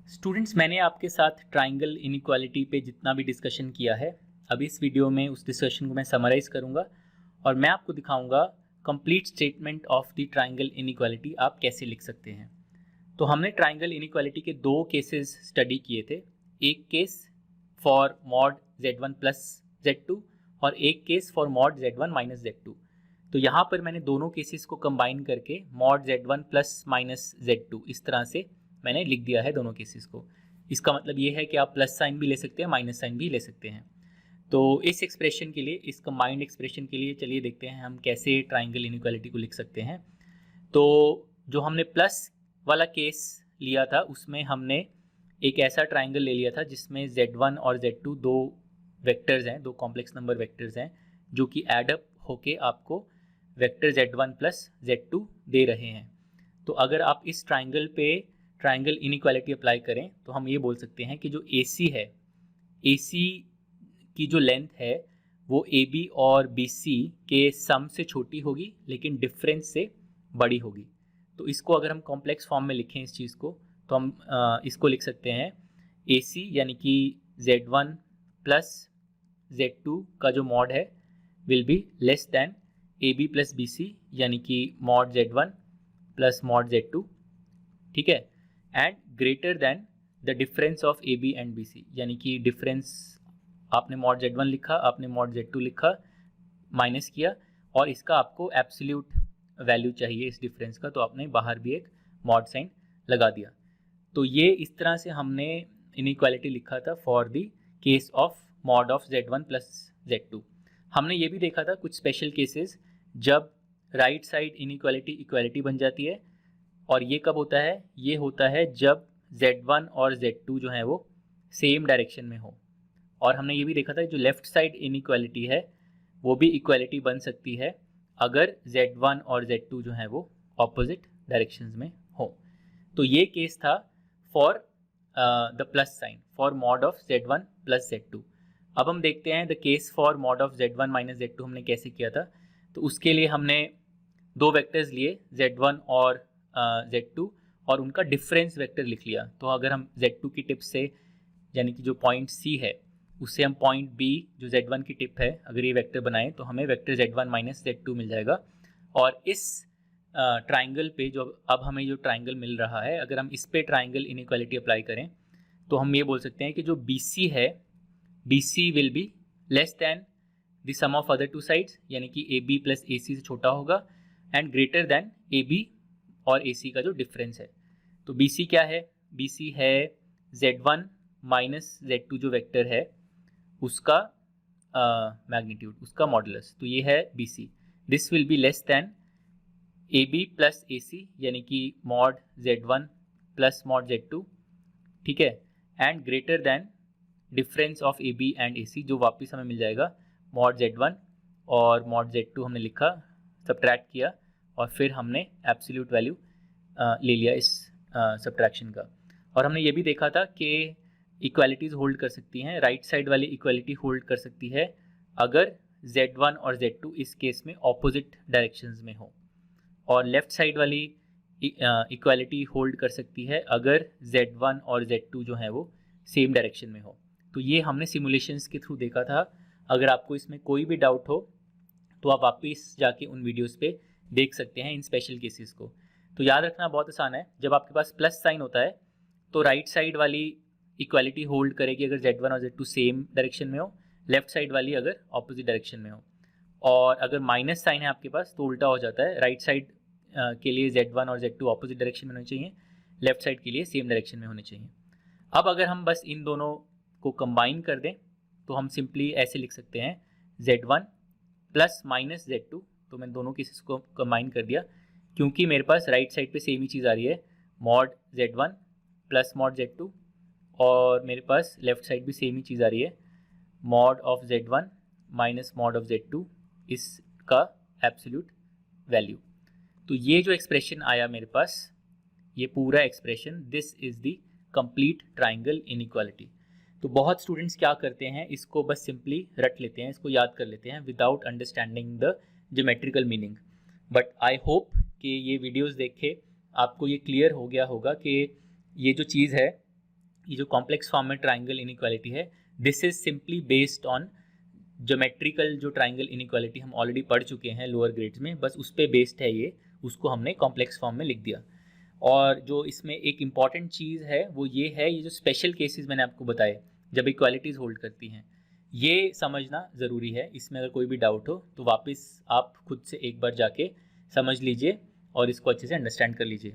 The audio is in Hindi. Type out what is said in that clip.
स्टूडेंट्स, मैंने आपके साथ ट्राइंगल इनइक्वालिटी पे जितना भी डिस्कशन किया है, अब इस वीडियो में उस डिस्कशन को मैं समराइज़ करूंगा और मैं आपको दिखाऊंगा complete statement of the triangle inequality आप कैसे लिख सकते हैं। तो हमने ट्राइंगल इनइक्वालिटी के दो केसेस स्टडी किए थे, एक case for mod z1 plus z2 और एक case for mod z1 minus z2। तो यहाँ पर मैंने दोनों केसेस को कंबाइन करके mod z1 plus minus z2 इस तरह से मैंने लिख दिया है दोनों केसेस को। इसका मतलब ये है कि आप प्लस साइन भी ले सकते हैं, माइनस साइन भी ले सकते हैं। तो इस एक्सप्रेशन के लिए, इस कंबाइंड एक्सप्रेशन के लिए चलिए देखते हैं हम कैसे ट्राइंगल इनइक्वालिटी को लिख सकते हैं। तो जो हमने प्लस वाला केस लिया था उसमें हमने एक ऐसा ट्राइंगल ले लिया था जिसमें z1 और z2 दो वेक्टर्स हैं, दो कॉम्प्लेक्स नंबर वेक्टर्स हैं जो कि एडअप होके आपको वेक्टर z1 प्लस z2 दे रहे हैं। तो अगर आप इस ट्राइंगल पे ट्राइंगल इनइक्वालिटी अप्लाई करें तो हम ये बोल सकते हैं कि जो AC है, AC की जो लेंथ है वो AB और BC के सम से छोटी होगी लेकिन डिफरेंस से बड़ी होगी। तो इसको अगर हम कॉम्प्लेक्स फॉर्म में लिखें इस चीज़ को, तो हम इसको लिख सकते हैं AC यानी कि z1 प्लस z2 का जो मॉड है will be less then AB plus BC यानी कि mod z1 plus mod z2, ठीक है, and greater then the difference of AB and BC यानी कि डिफरेंस आपने मॉड z1 लिखा, आपने मॉड z2 लिखा, माइनस किया और इसका आपको एब्सोल्यूट वैल्यू चाहिए इस डिफरेंस का, तो आपने बाहर भी एक मॉड साइन लगा दिया। तो ये इस तरह से हमने इनइक्वालिटी लिखा था for the case of mod of z1 plus z2। हमने ये भी देखा था कुछ स्पेशल केसेस जब राइट साइड इनइक्वालिटी इक्वालिटी बन जाती है, और ये कब होता है? ये होता है जब z1 और z2 जो है वो सेम डायरेक्शन में हो। और हमने ये भी देखा था कि जो लेफ्ट साइड इनइक्वालिटी है वो भी इक्वालिटी बन सकती है अगर z1 और z2 जो है वो ऑपोजिट डायरेक्शंस में हो। तो ये केस था for the plus sign for mod of z1 plus z2। अब हम देखते हैं the case for mod of z1 minus z2 हमने कैसे किया था। तो उसके लिए हमने दो वेक्टर्स लिए z1 और z2 और उनका डिफरेंस वेक्टर लिख लिया। तो अगर हम z2 की टिप से यानी कि जो पॉइंट C है उससे हम पॉइंट B जो z1 की टिप है अगर ये वेक्टर बनाएं तो हमें वेक्टर z1 माइनस z2 मिल जाएगा। और इस ट्राइंगल पे जो अब हमें जो ट्राइंगल मिल रहा है, अगर हम इस पे ट्राइंगल इनइक्वालिटी अप्लाई करें तो हम ये बोल सकते हैं कि जो BC है, BC will be less than the sum of other two sides यानी कि AB प्लस AC से छोटा होगा एंड ग्रेटर दैन AB और AC का जो डिफरेंस है। तो BC क्या है? BC है z1 माइनस z2 जो वेक्टर है उसका मैग्नीट्यूड, उसका मॉडुलस। तो ये है BC। This will be less then AB plus AC यानी कि mod z1 plus mod z2, ठीक है, and greater then difference of AB and AC जो वापस हमें मिल जाएगा मॉड z1 और मॉड z2 हमने लिखा, सब्ट्रैक्ट किया और फिर हमने एब्सोल्यूट वैल्यू ले लिया इस सब्ट्रैक्शन का। और हमने ये भी देखा था कि इक्वालिटीज़ होल्ड कर सकती हैं, राइट साइड वाली इक्वालिटी होल्ड कर सकती है अगर z1 और z2 इस केस में ऑपोजिट डायरेक्शंस में हो, और लेफ़्ट साइड वाली इक्वालिटी होल्ड कर सकती है अगर z1 और z2 जो है वो सेम डायरेक्शन में हो। तो ये हमने सिमुलेशंस के थ्रू देखा था। अगर आपको इसमें कोई भी डाउट हो तो आप वापस जाके उन वीडियोस पे देख सकते हैं इन स्पेशल केसेस को। तो याद रखना बहुत आसान है, जब आपके पास प्लस साइन होता है तो राइट साइड वाली इक्वालिटी होल्ड करेगी अगर z1 और z2 सेम डायरेक्शन में हो, लेफ्ट साइड वाली अगर ऑपोजिट डायरेक्शन में हो। और अगर माइनस साइन है आपके पास तो उल्टा हो जाता है, राइट साइड के लिए z1 और z2 ऑपोजिट डायरेक्शन में होने चाहिए, लेफ्ट साइड के लिए सेम डायरेक्शन में होने चाहिए। अब अगर हम बस इन दोनों को कंबाइन कर दें तो हम सिंपली ऐसे लिख सकते हैं z1 प्लस माइनस z2। तो मैंने दोनों केसेस को कंबाइन कर दिया क्योंकि मेरे पास राइट साइड पे सेम ही चीज़ आ रही है, mod z1 plus mod z2, और मेरे पास लेफ्ट साइड भी सेम ही चीज़ आ रही है, mod of z1 minus mod of z2, इसका एब्सोल्यूट वैल्यू। तो ये जो एक्सप्रेशन आया मेरे पास, ये पूरा expression, this is the complete triangle inequality. तो बहुत स्टूडेंट्स क्या करते हैं, इसको बस सिंपली रट लेते हैं, इसको याद कर लेते हैं without understanding the geometrical meaning. But I hope कि ये वीडियोस देख के आपको ये क्लियर हो गया होगा कि ये जो चीज़ है ये जो कॉम्प्लेक्स फॉर्म में ट्राइंगल इनइक्वालिटी है, this is simply based on geometrical जो ट्राइंगल इनइक्वालिटी हम ऑलरेडी पढ़ चुके हैं लोअर ग्रेड्स में, बस उस पर बेस्ड है ये, उसको हमने कॉम्प्लेक्स फॉर्म में लिख दिया। और जो इसमें एक इम्पॉर्टेंट चीज़ है वो ये है, ये जो स्पेशल केसेस मैंने आपको बताए जब इक्वालिटीज़ होल्ड करती हैं, ये समझना ज़रूरी है। इसमें अगर कोई भी डाउट हो तो वापस आप खुद से एक बार जाके समझ लीजिए और इसको अच्छे से अंडरस्टैंड कर लीजिए।